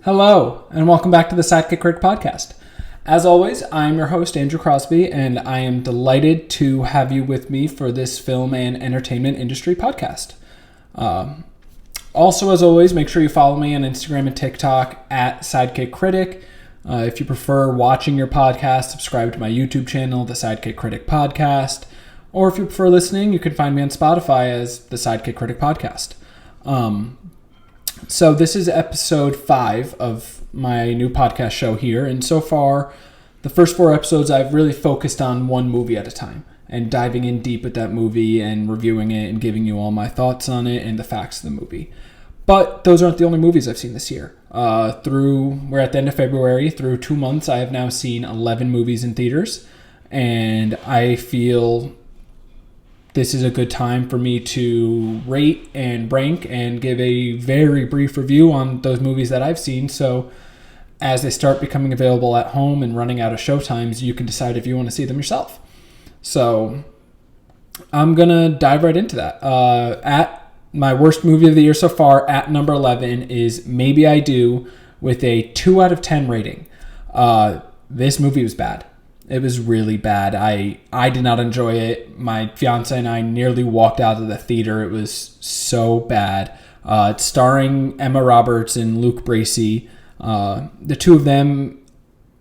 Hello, and welcome back to the Sidekick Critic Podcast. As always, I'm your host, Andrew Crosby, and I am delighted to have you with me for this film and entertainment industry podcast. Also, as always, make sure you follow me on Instagram and TikTok at Sidekick Critic. If you prefer watching your podcast, subscribe to my YouTube channel, the Sidekick Critic Podcast. Or if you prefer listening, you can find me on Spotify as the Sidekick Critic Podcast. So this is episode 5 of my new podcast show here. And so far, the first 4 episodes, I've really focused on one movie at a time and diving in deep with that movie and reviewing it and giving you all my thoughts on it and the facts of the movie. But those aren't the only movies I've seen this year. We're at the end of February. Through 2 months, I have now seen 11 movies in theaters. And I feel this is a good time for me to rate and rank and give a very brief review on those movies that I've seen. So as they start becoming available at home and running out of showtimes, you can decide if you want to see them yourself. So I'm going to dive right into that. At my worst movie of the year so far, at number 11, is Maybe I Do, with a 2 out of 10 rating. This movie was bad. It was really bad. I did not enjoy it. My fiance and I nearly walked out of the theater. It was so bad. It's starring Emma Roberts and Luke Bracey. The two of them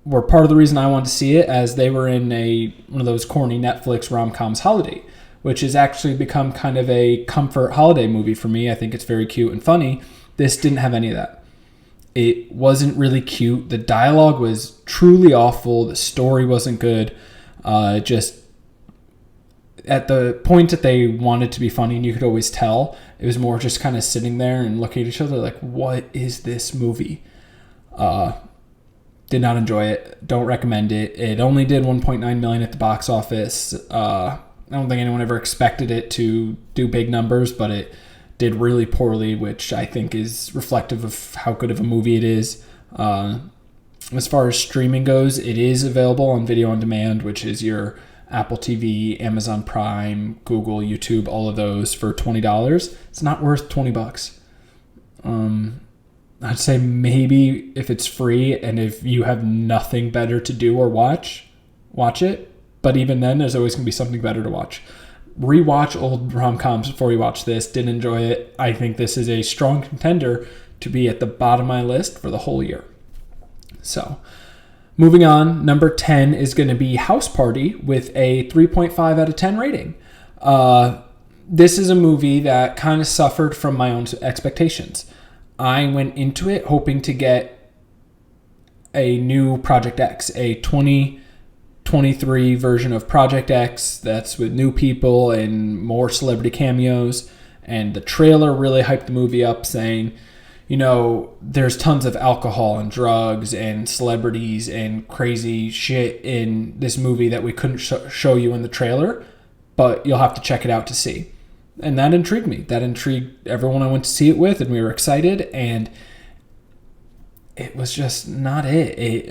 were part of the reason I wanted to see it, as they were in one of those corny Netflix rom-coms, Holiday, which has actually become kind of a comfort holiday movie for me. I think it's very cute and funny. This didn't have any of that. It wasn't really cute. The dialogue was truly awful. The story wasn't good. Just at the point that they wanted to be funny, and you could always tell, it was more just kind of sitting there and looking at each other like, what is this movie? Did not enjoy it. Don't recommend it. It only did $1.9 million at the box office. I don't think anyone ever expected it to do big numbers, but it did really poorly, which I think is reflective of how good of a movie it is. As far as streaming goes, it is available on video on demand, which is your Apple TV, Amazon Prime, Google, YouTube, all of those for $20. It's not worth $20. I'd say maybe if it's free and if you have nothing better to do or watch it. But even then, there's always going to be something better to watch. Rewatch old rom-coms before you watch this. Didn't enjoy it. I think this is a strong contender to be at the bottom of my list for the whole year. So, moving on, number 10 is going to be House Party with a 3.5 out of 10 rating. This is a movie that kind of suffered from my own expectations. I went into it hoping to get a new Project X, a 2023 version of Project X that's with new people and more celebrity cameos. And the trailer really hyped the movie up, saying, you know, there's tons of alcohol and drugs and celebrities and crazy shit in this movie that we couldn't show you in the trailer, but you'll have to check it out to see. And that intrigued me. That intrigued everyone I went to see it with, and we were excited, and it was just not it. It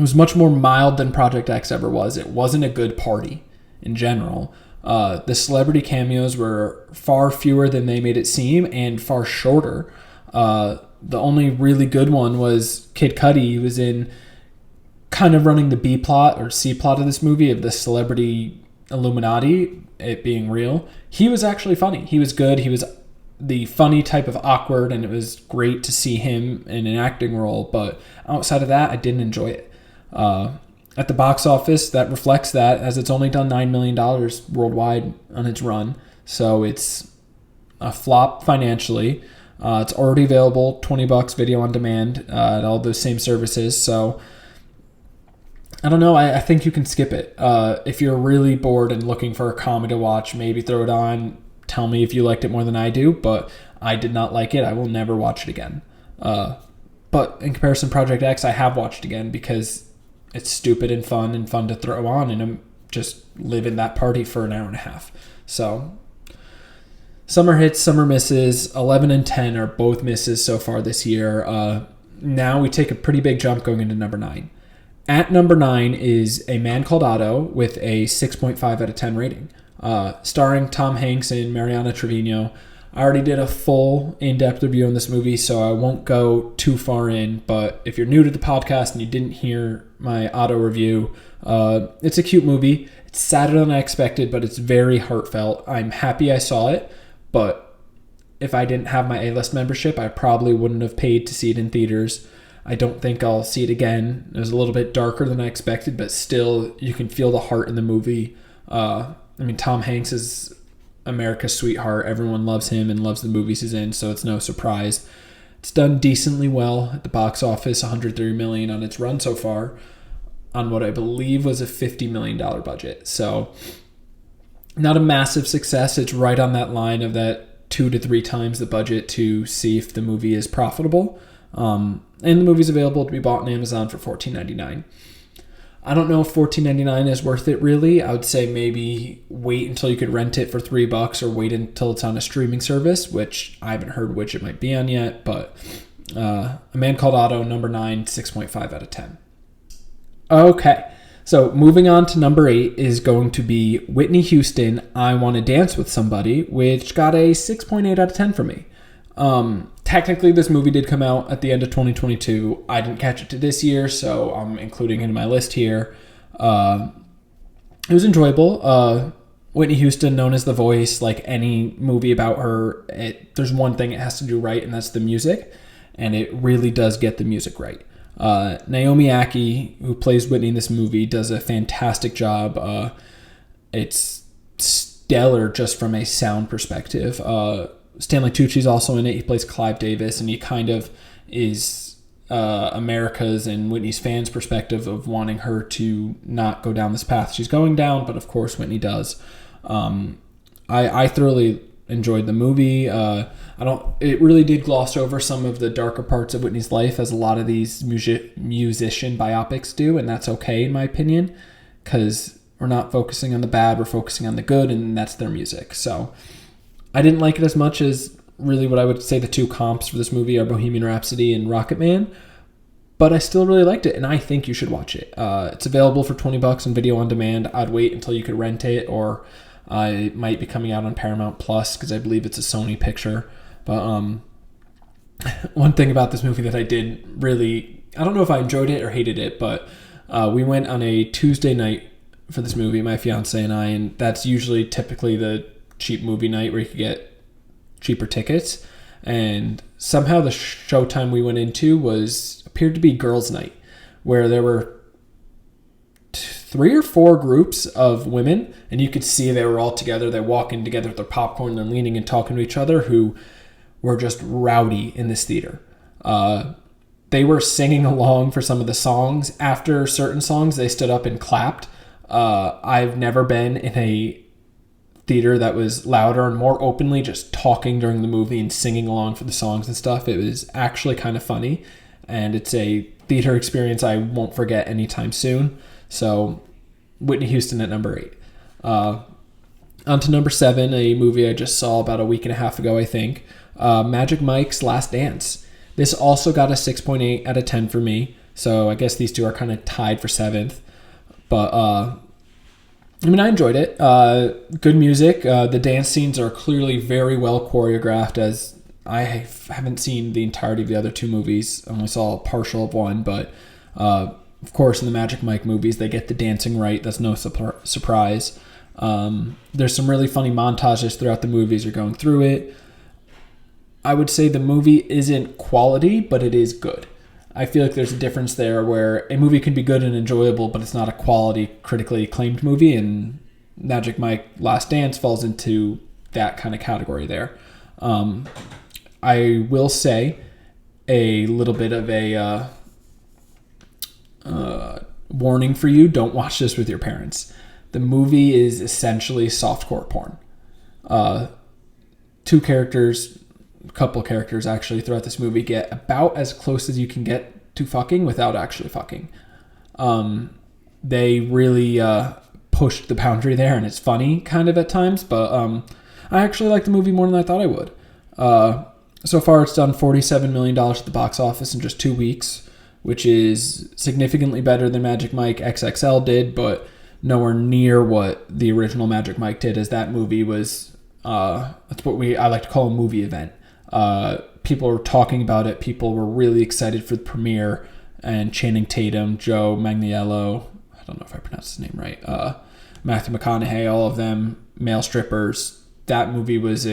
was much more mild than Project X ever was. It wasn't a good party in general. The celebrity cameos were far fewer than they made it seem and far shorter. The only really good one was Kid Cudi. He was in kind of running the B plot or C plot of this movie of the celebrity Illuminati, it being real. He was actually funny. He was good. He was the funny type of awkward, and it was great to see him in an acting role. But outside of that, I didn't enjoy it. At the box office, that reflects that, as it's only done $9 million worldwide on its run. So it's a flop financially. It's already available, $20 video on demand at all those same services. So I don't know. I think you can skip it. If you're really bored and looking for a comedy to watch, maybe throw it on. Tell me if you liked it more than I do, but I did not like it. I will never watch it again. But in comparison to Project X, I have watched again because it's stupid and fun to throw on, and I'm just live in that party for an hour and a half. So summer hits, summer misses. 11 and 10 are both misses so far this year. Now we take a pretty big jump going into number 9. At number 9 is A Man Called Otto with a 6.5 out of 10 rating. Starring Tom Hanks and Mariana Trevino. I already did a full in-depth review on this movie, so I won't go too far in. But if you're new to the podcast and you didn't hear my auto review, it's a cute movie. It's sadder than I expected, but it's very heartfelt. I'm happy I saw it, but if I didn't have my A-list membership, I probably wouldn't have paid to see it in theaters. I don't think I'll see it again. It was a little bit darker than I expected, but still, you can feel the heart in the movie. Tom Hanks is America's sweetheart. Everyone loves him and loves the movies he's in, so it's no surprise. It's done decently well at the box office, $130 million on its run so far, on what I believe was a $50 million budget. So not a massive success. It's right on that line of that 2 to 3 times the budget to see if the movie is profitable. And the movie's available to be bought on Amazon for $14.99. I don't know if $14.99 is worth it, really. I would say maybe wait until you could rent it for $3 or wait until it's on a streaming service, which I haven't heard which it might be on yet. But A Man Called Otto, number 9, 6.5 out of 10. Okay, so moving on to number 8 is going to be Whitney Houston, I Want to Dance with Somebody, which got a 6.8 out of 10 for me. Technically, this movie did come out at the end of 2022. I didn't catch it to this year, so I'm including it in my list here. It was enjoyable. Whitney Houston, known as The Voice, like any movie about her, there's one thing it has to do right, and that's the music, and it really does get the music right. Naomi Ackie, who plays Whitney in this movie, does a fantastic job. It's stellar just from a sound perspective. Stanley Tucci's also in it. He plays Clive Davis, and he kind of is America's and Whitney's fans' perspective of wanting her to not go down this path she's going down, but of course Whitney does. I thoroughly enjoyed the movie. It really did gloss over some of the darker parts of Whitney's life, as a lot of these musician biopics do, and that's okay in my opinion, because we're not focusing on the bad, we're focusing on the good, and that's their music. So I didn't like it as much as really what I would say the 2 comps for this movie are Bohemian Rhapsody and Rocketman, but I still really liked it, and I think you should watch it. It's available for $20 on video on demand. I'd wait until you could rent it, or it might be coming out on Paramount Plus, because I believe it's a Sony picture. But one thing about this movie that I did really, I don't know if I enjoyed it or hated it, but we went on a Tuesday night for this movie, my fiance and I, and that's usually typically the cheap movie night where you could get cheaper tickets. And somehow the showtime we went into appeared to be girls' night, where there were 3 or 4 groups of women, and you could see they were all together. They're walking together with their popcorn, they're leaning and talking to each other, who were just rowdy in this theater. They were singing along for some of the songs. After certain songs, they stood up and clapped. I've never been in a theater that was louder and more openly just talking during the movie and singing along for the songs and stuff. It was actually kind of funny, and it's a theater experience I won't forget anytime soon. So Whitney Houston at number 8. On to number 7, a movie I just saw about a week and a half ago, I think. Magic Mike's Last Dance. This also got a 6.8 out of 10 for me, so I guess these two are kind of tied for 7th. But I enjoyed it. Good music. The dance scenes are clearly very well choreographed, as I haven't seen the entirety of the other 2 movies. I only saw a partial of one, but of course in the Magic Mike movies they get the dancing right. That's no surprise. There's some really funny montages throughout the movies. You're going through it. I would say the movie isn't quality, but it is good. I feel like there's a difference there where a movie can be good and enjoyable, but it's not a quality, critically acclaimed movie, and Magic Mike Last Dance falls into that kind of category there. I will say a little bit of a warning for you: don't watch this with your parents. The movie is essentially softcore porn. 2 characters, a couple characters actually throughout this movie, get about as close as you can get to fucking without actually fucking. They really pushed the boundary there, and it's funny kind of at times, but I actually like the movie more than I thought I would. So far it's done $47 million at the box office in just 2 weeks, which is significantly better than Magic Mike XXL did, but nowhere near what the original Magic Mike did, as that movie was That's what I like to call a movie event. People were talking about it. People were really excited for the premiere. And Channing Tatum, Joe Manganiello, I don't know if I pronounced his name right, Matthew McConaughey, all of them, male strippers. That movie was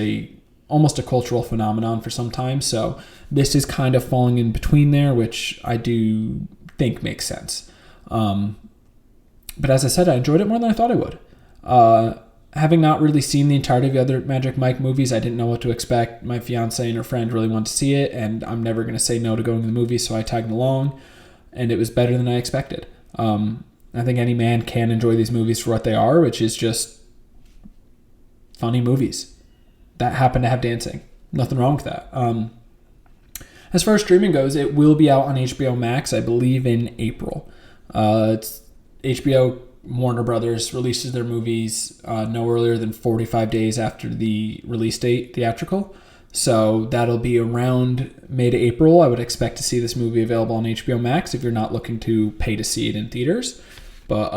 almost a cultural phenomenon for some time. So this is kind of falling in between there, which I do think makes sense. But as I said, I enjoyed it more than I thought I would. Having not really seen the entirety of the other Magic Mike movies, I didn't know what to expect. My fiance and her friend really wanted to see it, and I'm never going to say no to going to the movie, so I tagged along, and it was better than I expected. I think any man can enjoy these movies for what they are, which is just funny movies that happen to have dancing. Nothing wrong with that. As far as streaming goes, it will be out on HBO Max, I believe, in April. It's HBO Warner Brothers releases their movies no earlier than 45 days after the release date theatrical. So that'll be around mid-April. I would expect to see this movie available on HBO Max if you're not looking to pay to see it in theaters. But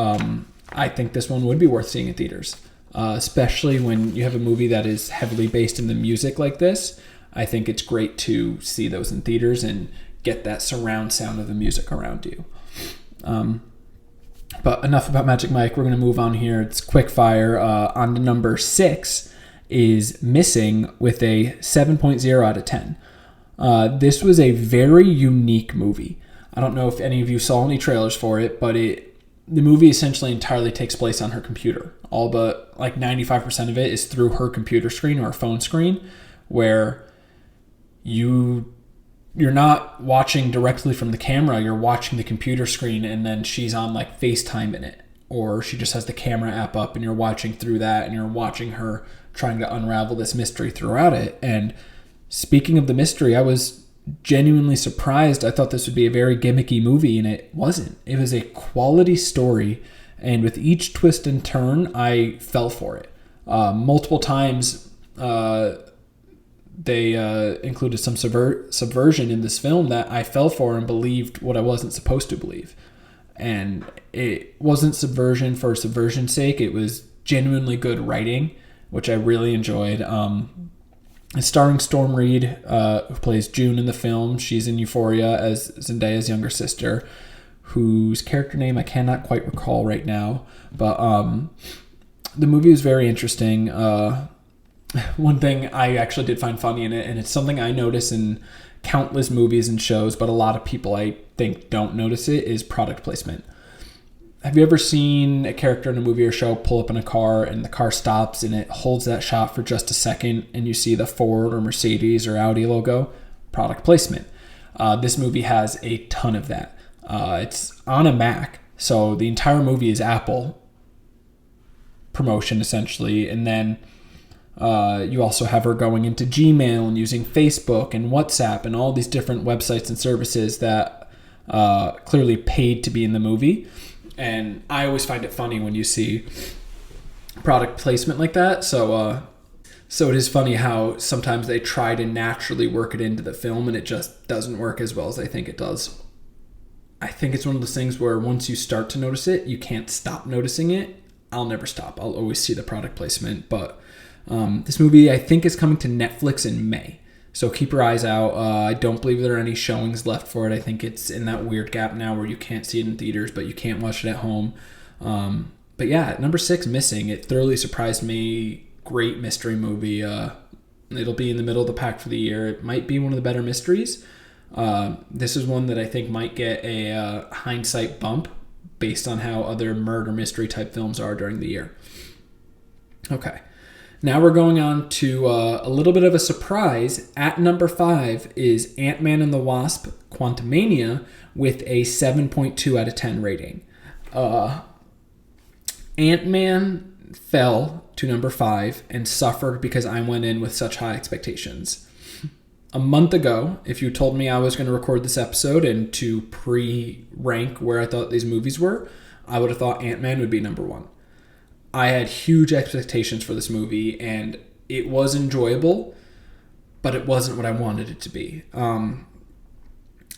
I think this one would be worth seeing in theaters, especially when you have a movie that is heavily based in the music like this. I think it's great to see those in theaters and get that surround sound of the music around you. But enough about Magic Mike. We're going to move on here. It's quick fire. On to number 6 is Missing with a 7.0 out of 10. This was a very unique movie. I don't know if any of you saw any trailers for it, but the movie essentially entirely takes place on her computer. All but like 95% of it is through her computer screen or phone screen, where you're not watching directly from the camera, you're watching the computer screen, and then she's on like FaceTime in it. Or she just has the camera app up and you're watching through that and you're watching her trying to unravel this mystery throughout it. And speaking of the mystery, I was genuinely surprised. I thought this would be a very gimmicky movie, and it wasn't. It was a quality story, and with each twist and turn, I fell for it. Multiple times, they included some subversion in this film that I fell for and believed what I wasn't supposed to believe. And it wasn't subversion for subversion's sake. It was genuinely good writing, which I really enjoyed. It's starring Storm Reid, who plays June in the film. She's in Euphoria as Zendaya's younger sister, whose character name I cannot quite recall right now. But the movie was very interesting. One thing I actually did find funny in it, and it's something I notice in countless movies and shows, but a lot of people I think don't notice it, is product placement. Have you ever seen a character in a movie or show pull up in a car and the car stops and it holds that shot for just a second and you see the Ford or Mercedes or Audi logo? Product placement. This movie has a ton of that. It's on a Mac, so the entire movie is Apple promotion essentially, and then you also have her going into Gmail and using Facebook and WhatsApp and all these different websites and services that clearly paid to be in the movie. And I always find it funny when you see product placement like that. So it is funny how sometimes they try to naturally work it into the film and it just doesn't work as well as they think it does. I think it's one of those things where once you start to notice it, you can't stop noticing it. I'll never stop. I'll always see the product placement. But this movie, I think, is coming to Netflix in May. So keep your eyes out. I don't believe there are any showings left for it. I think it's in that weird gap now where you can't see it in theaters, but you can't watch it at home. But yeah, at number 6, Missing. It thoroughly surprised me. Great mystery movie. It'll be in the middle of the pack for the year. It might be one of the better mysteries. This is one that I think might get a hindsight bump based on how other murder mystery type films are during the year. Okay. Now we're going on to a little bit of a surprise. At number 5 is Ant-Man and the Wasp: Quantumania with a 7.2 out of 10 rating. Ant-Man fell to number 5 and suffered because I went in with such high expectations. A month ago, if you told me I was going to record this episode and to pre-rank where I thought these movies were, I would have thought Ant-Man would be number 1. I had huge expectations for this movie, and it was enjoyable, but it wasn't what I wanted it to be.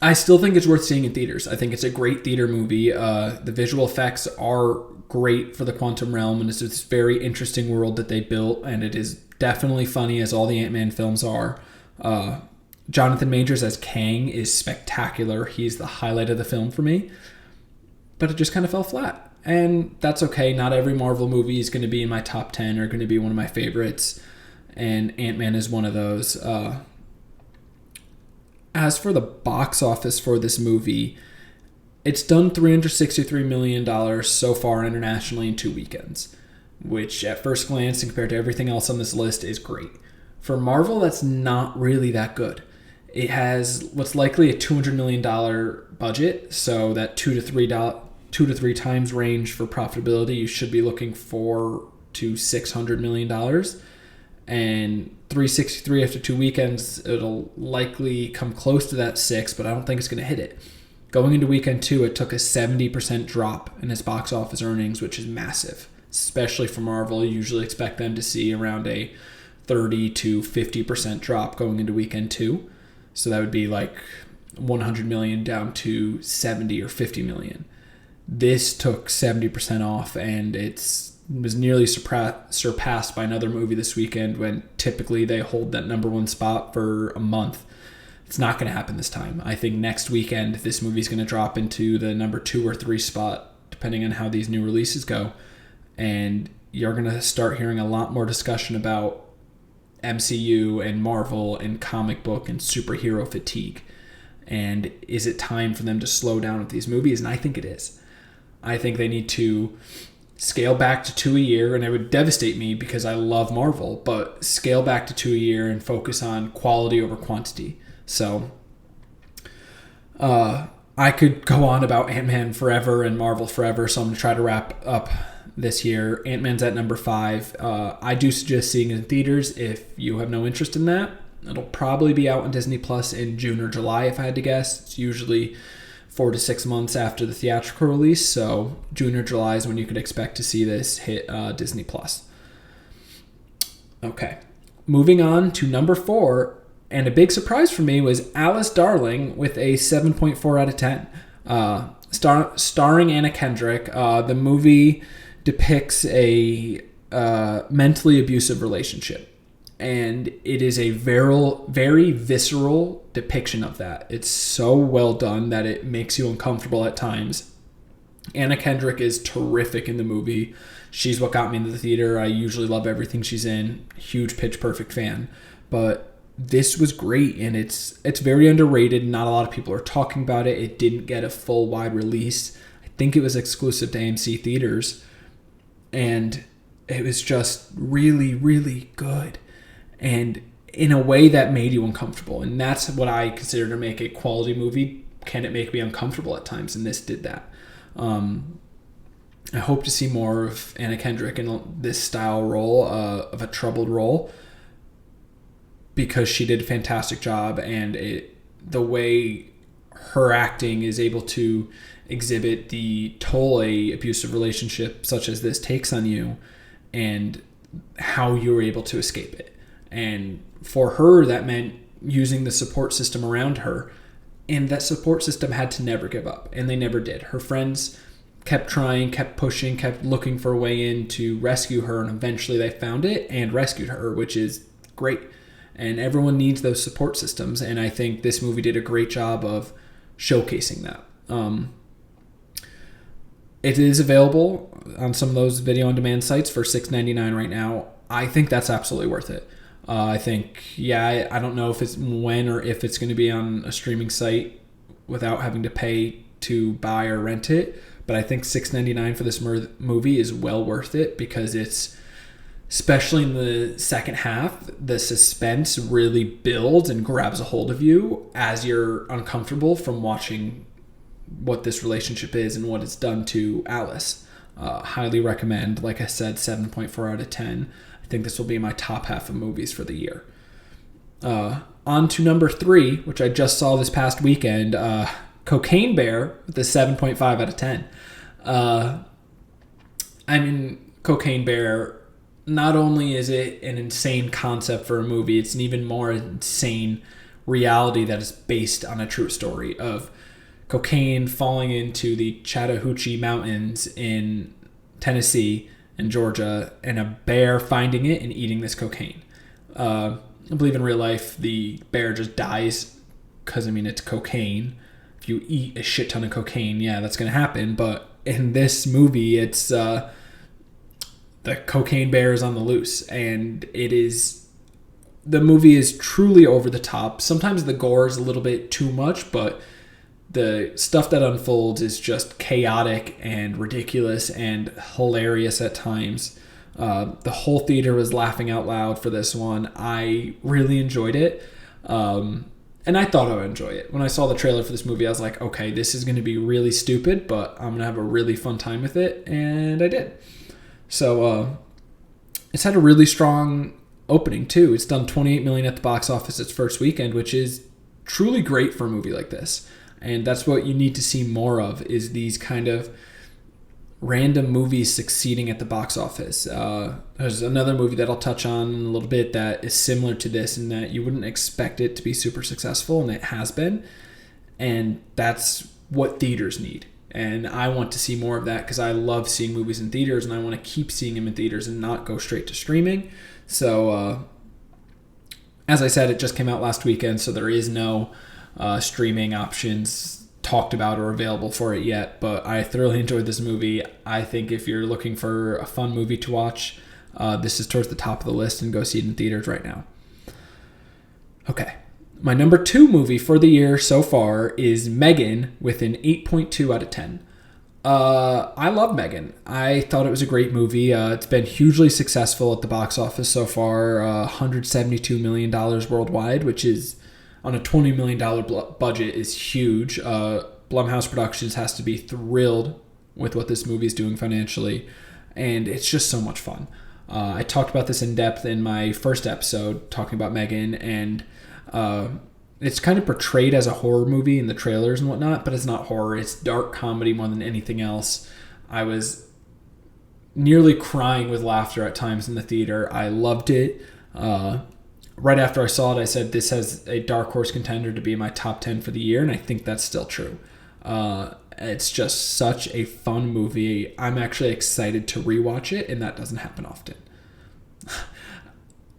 I still think it's worth seeing in theaters. I think it's a great theater movie. The visual effects are great for the quantum realm, and it's this very interesting world that they built, and it is definitely funny, as all the Ant-Man films are. Jonathan Majors as Kang is spectacular. He's the highlight of the film for me. But it just kind of fell flat. And that's okay. Not every Marvel movie is going to be in my top 10 or going to be one of my favorites. And Ant-Man is one of those. As for the box office for this movie, it's done $363 million so far internationally in 2 weekends, which at first glance and compared to everything else on this list is great. For Marvel, that's not really that good. It has what's likely a $200 million budget, so that 2 to 3 times range for profitability. You should be looking $400 to $600 million. And 363 after 2 weekends, it'll likely come close to that 6, but I don't think it's going to hit it. Going into weekend 2, it took a 70% drop in its box office earnings, which is massive, especially for Marvel. You usually expect them to see around a 30 to 50% drop going into weekend 2. So that would be like 100 million down to 70 or 50 million. This took 70% off, and it was nearly surpassed by another movie this weekend, when typically they hold that number 1 spot for a month. It's not going to happen this time. I think next weekend this movie's going to drop into the number 2 or 3 spot, depending on how these new releases go. And you're going to start hearing a lot more discussion about MCU and Marvel and comic book and superhero fatigue. And is it time for them to slow down with these movies? And I think it is. I think they need to scale back to 2 a year, and it would devastate me because I love Marvel, but scale back to 2 a year and focus on quality over quantity. So I could go on about Ant-Man forever and Marvel forever, so I'm going to try to wrap up this year. Ant-Man's at number 5. I do suggest seeing it in theaters if you have no interest in that. It'll probably be out on Disney Plus in June or July, if I had to guess. It's usually 4 to 6 months after the theatrical release, so June or July is when you could expect to see this hit Disney Plus. Okay, moving on to number 4, and a big surprise for me was Alice Darling with a 7.4 out of 10. Starring Anna Kendrick, the movie depicts a mentally abusive relationship. And it is a very visceral depiction of that. It's so well done that it makes you uncomfortable at times. Anna Kendrick is terrific in the movie. She's what got me into the theater. I usually love everything she's in. Huge Pitch Perfect fan. But this was great, and it's very underrated. Not a lot of people are talking about it. It didn't get a full wide release. I think it was exclusive to AMC theaters. And it was just really, really good. And in a way that made you uncomfortable. And that's what I consider to make a quality movie. Can it make me uncomfortable at times? And this did that. I hope to see more of Anna Kendrick in this style role, of a troubled role, because she did a fantastic job. And the way her acting is able to exhibit the toll a abusive relationship such as this takes on you, and how you were able to escape it. And for her, that meant using the support system around her. And that support system had to never give up. And they never did. Her friends kept trying, kept pushing, kept looking for a way in to rescue her. And eventually they found it and rescued her, which is great. And everyone needs those support systems. And I think this movie did a great job of showcasing that. It is available on some of those video-on-demand sites for $6.99 right now. I think that's absolutely worth it. I think, I don't know if it's when or if it's going to be on a streaming site without having to pay to buy or rent it. But I think $6.99 for this movie is well worth it, because it's, especially in the second half, the suspense really builds and grabs a hold of you as you're uncomfortable from watching what this relationship is and what it's done to Alice. Highly recommend. Like I said, 7.4 out of 10. I think this will be my top half of movies for the year. On to number 3, which I just saw this past weekend, Cocaine Bear with a 7.5 out of 10. Cocaine Bear, not only is it an insane concept for a movie, it's an even more insane reality that is based on a true story of cocaine falling into the Chattahoochee Mountains in Tennessee in Georgia and a bear finding it and eating this cocaine. I believe in real life the bear just dies because, it's cocaine. If you eat a shit ton of cocaine, yeah, that's going to happen. But in this movie, it's the cocaine bear is on the loose, and the movie is truly over the top. Sometimes the gore is a little bit too much, but the stuff that unfolds is just chaotic and ridiculous and hilarious at times. The whole theater was laughing out loud for this one. I really enjoyed it. And I thought I would enjoy it. When I saw the trailer for this movie, I was like, okay, this is going to be really stupid, but I'm going to have a really fun time with it. And I did. So it's had a really strong opening too. It's done $28 million at the box office its first weekend, which is truly great for a movie like this. And that's what you need to see more of, is these kind of random movies succeeding at the box office. There's another movie that I'll touch on in a little bit that is similar to this in that you wouldn't expect it to be super successful, and it has been. And that's what theaters need. And I want to see more of that because I love seeing movies in theaters, and I want to keep seeing them in theaters and not go straight to streaming. So, as I said, it just came out last weekend, so there is no streaming options talked about or available for it yet, but I thoroughly enjoyed this movie. I think if you're looking for a fun movie to watch, this is towards the top of the list, and go see it in theaters right now. Okay. My number 2 movie for the year so far is Megan with an 8.2 out of 10. I love Megan. I thought it was a great movie. It's been hugely successful at the box office so far, $172 million worldwide, which is on a $20 million budget is huge. Blumhouse Productions has to be thrilled with what this movie is doing financially, and it's just so much fun. I talked about this in depth in my first episode talking about Megan, and it's kind of portrayed as a horror movie in the trailers and whatnot, but it's not horror. It's dark comedy more than anything else. I was nearly crying with laughter at times in the theater. I loved it. Right after I saw it, I said this has a dark horse contender to be in my top 10 for the year, and I think that's still true. It's just such a fun movie. I'm actually excited to rewatch it, and that doesn't happen often.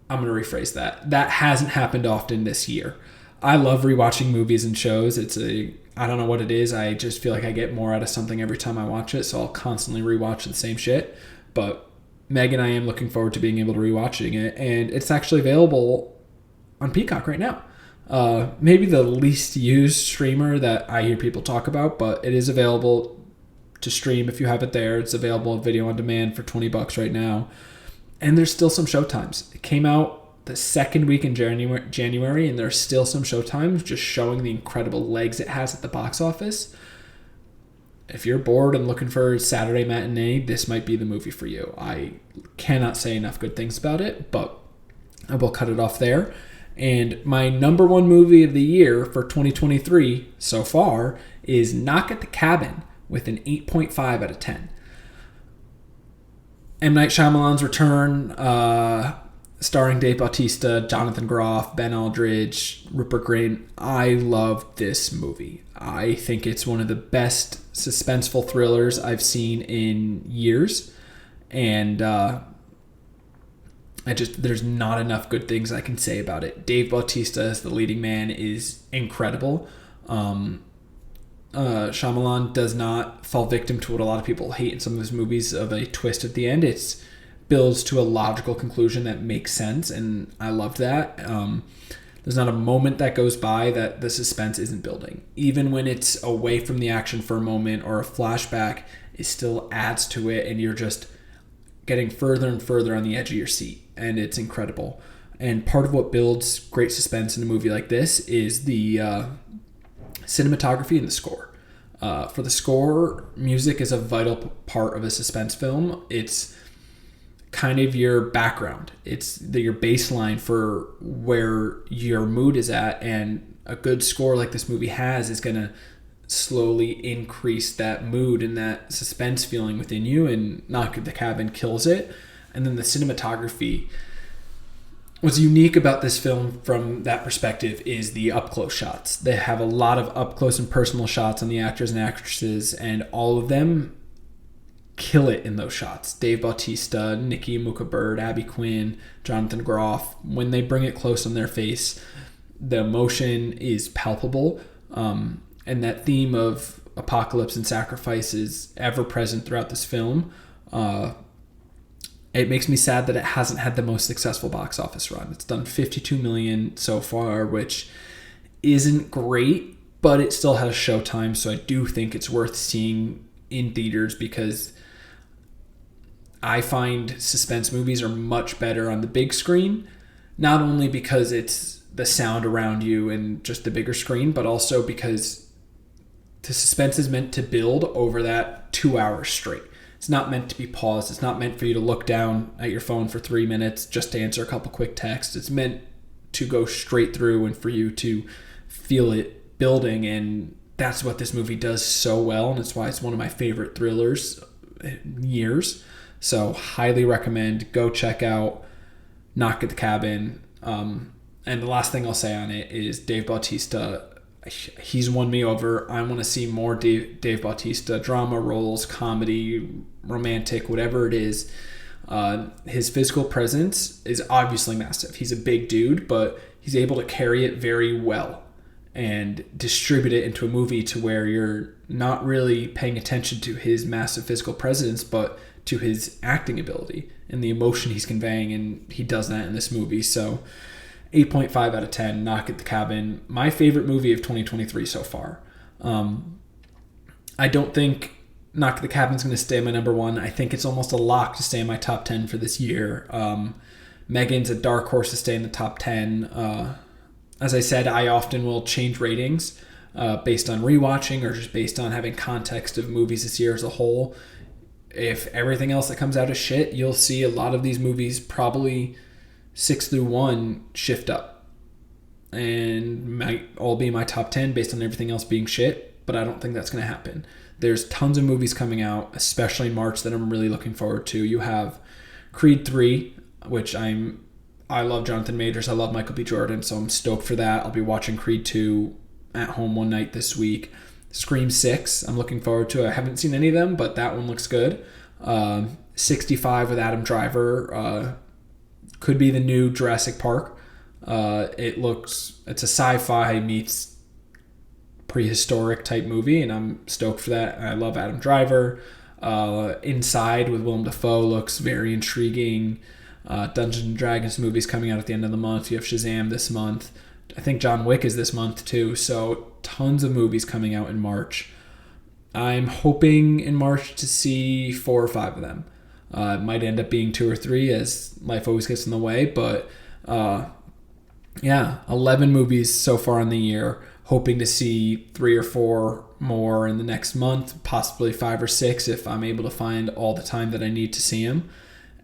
I'm going to rephrase that. That hasn't happened often this year. I love rewatching movies and shows. I don't know what it is. I just feel like I get more out of something every time I watch it, so I'll constantly rewatch the same shit. But Megan, I am looking forward to being able to rewatching it, and it's actually available on Peacock right now. Maybe the least used streamer that I hear people talk about, but it is available to stream if you have it there. It's available on video on demand for $20 right now. And there's still some showtimes. It came out the second week in January, and there's still some showtimes just showing the incredible legs it has at the box office. If you're bored and looking for a Saturday matinee, this might be the movie for you. I cannot say enough good things about it, but I will cut it off there. And my number 1 movie of the year for 2023 so far is Knock at the Cabin with an 8.5 out of 10. M. Night Shyamalan's return, starring Dave Bautista, Jonathan Groff, Ben Aldridge, Rupert Grint. I love this movie. I think it's one of the best suspenseful thrillers I've seen in years. And there's not enough good things I can say about it. Dave Bautista as the leading man is incredible. Shyamalan does not fall victim to what a lot of people hate in some of his movies of a twist at the end. It builds to a logical conclusion that makes sense, and I loved that. There's not a moment that goes by that the suspense isn't building. Even when it's away from the action for a moment or a flashback, it still adds to it, and you're just getting further and further on the edge of your seat, and it's incredible. And part of what builds great suspense in a movie like this is the cinematography and the score. For the score, music is a vital part of a suspense film. It's kind of your background. It's your baseline for where your mood is at, and a good score like this movie has is going to slowly increase that mood and that suspense feeling within you, and Knock at the Cabin kills it. And then the cinematography. What's unique about this film from that perspective is the up-close shots. They have a lot of up-close and personal shots on the actors and actresses, and all of them kill it in those shots. Dave Bautista, Nikki Amuka Bird, Abby Quinn, Jonathan Groff, when they bring it close on their face, the emotion is palpable. And that theme of apocalypse and sacrifice is ever present throughout this film. It makes me sad that it hasn't had the most successful box office run. It's done $52 million so far, which isn't great, but it still has showtime, so I do think it's worth seeing in theaters, because I find suspense movies are much better on the big screen, not only because it's the sound around you and just the bigger screen, but also because the suspense is meant to build over that 2 hours straight. It's not meant to be paused. It's not meant for you to look down at your phone for 3 minutes just to answer a couple quick texts. It's meant to go straight through and for you to feel it building, and that's what this movie does so well, and it's why it's one of my favorite thrillers in years. So highly recommend. Go check out Knock at the Cabin. And the last thing I'll say on it is Dave Bautista. He's won me over. I want to see more Dave Bautista drama roles, comedy, romantic, whatever it is. His physical presence is obviously massive. He's a big dude, but he's able to carry it very well and distribute it into a movie to where you're not really paying attention to his massive physical presence, but to his acting ability and the emotion he's conveying, and he does that in this movie. So 8.5 out of 10, Knock at the Cabin. My favorite movie of 2023 so far. I don't think Knock at the Cabin is going to stay my number one. I think it's almost a lock to stay in my top 10 for this year. Megan's a dark horse to stay in the top 10. As I said, I often will change ratings based on rewatching or just based on having context of movies this year as a whole. If everything else that comes out is shit, you'll see a lot of these movies probably 6 through 1 shift up and might all be my top 10 based on everything else being shit, but I don't think that's going to happen. There's tons of movies coming out, especially in March, that I'm really looking forward to. You have Creed 3, which I love Jonathan Majors. I love Michael B. Jordan, so I'm stoked for that. I'll be watching Creed 2 at home one night this week. Scream 6, I'm looking forward to. I haven't seen any of them, but that one looks good. 65 with Adam Driver could be the new Jurassic Park. It's a sci-fi meets prehistoric type movie, and I'm stoked for that. I love Adam Driver. Inside with Willem Dafoe looks very intriguing. Dungeons & Dragons movies coming out at the end of the month. You have Shazam this month. I think John Wick is this month too. So tons of movies coming out in March. I'm hoping in March to see 4 or 5 of them. It might end up being 2 or 3 as life always gets in the way. But 11 movies so far in the year. Hoping to see 3 or 4 more in the next month. Possibly 5 or 6 if I'm able to find all the time that I need to see them.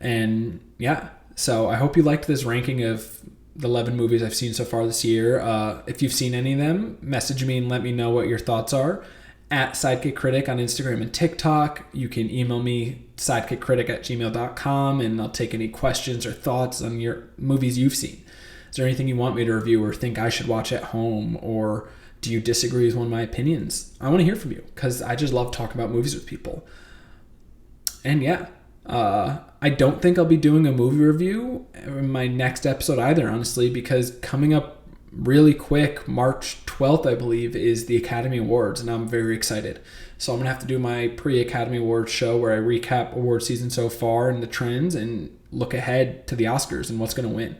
And yeah, so I hope you liked this ranking of the 11 movies I've seen so far this year. If you've seen any of them, message me and let me know what your thoughts are. At Sidekick Critic on Instagram and TikTok. You can email me, sidekickcritic@gmail.com, and I'll take any questions or thoughts on your movies you've seen. Is there anything you want me to review or think I should watch at home? Or do you disagree with one of my opinions? I want to hear from you because I just love talking about movies with people. And yeah, I don't think I'll be doing a movie review in my next episode either, honestly, because coming up really quick, March 12th, I believe, is the Academy Awards, and I'm very excited. So I'm going to have to do my pre-Academy Awards show where I recap award season so far and the trends and look ahead to the Oscars and what's going to win.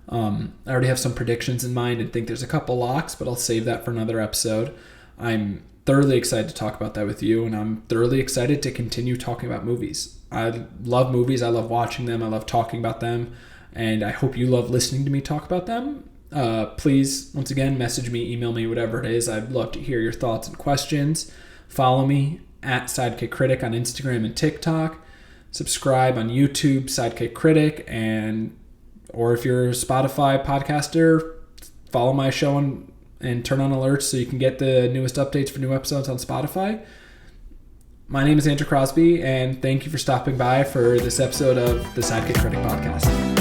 I already have some predictions in mind and think there's a couple locks, but I'll save that for another episode. I'm thoroughly excited to talk about that with you, and I'm thoroughly excited to continue talking about movies. I love movies. I love watching them. I love talking about them, and I hope you love listening to me talk about them. Please, once again, message me, email me, whatever it is. I'd love to hear your thoughts and questions. Follow me at Sidekick Critic on Instagram and TikTok. Subscribe on YouTube, Sidekick Critic, or if you're a Spotify podcaster, follow my show and turn on alerts so you can get the newest updates for new episodes on Spotify. My name is Andrew Crosby, and thank you for stopping by for this episode of the Sidekick Critic Podcast.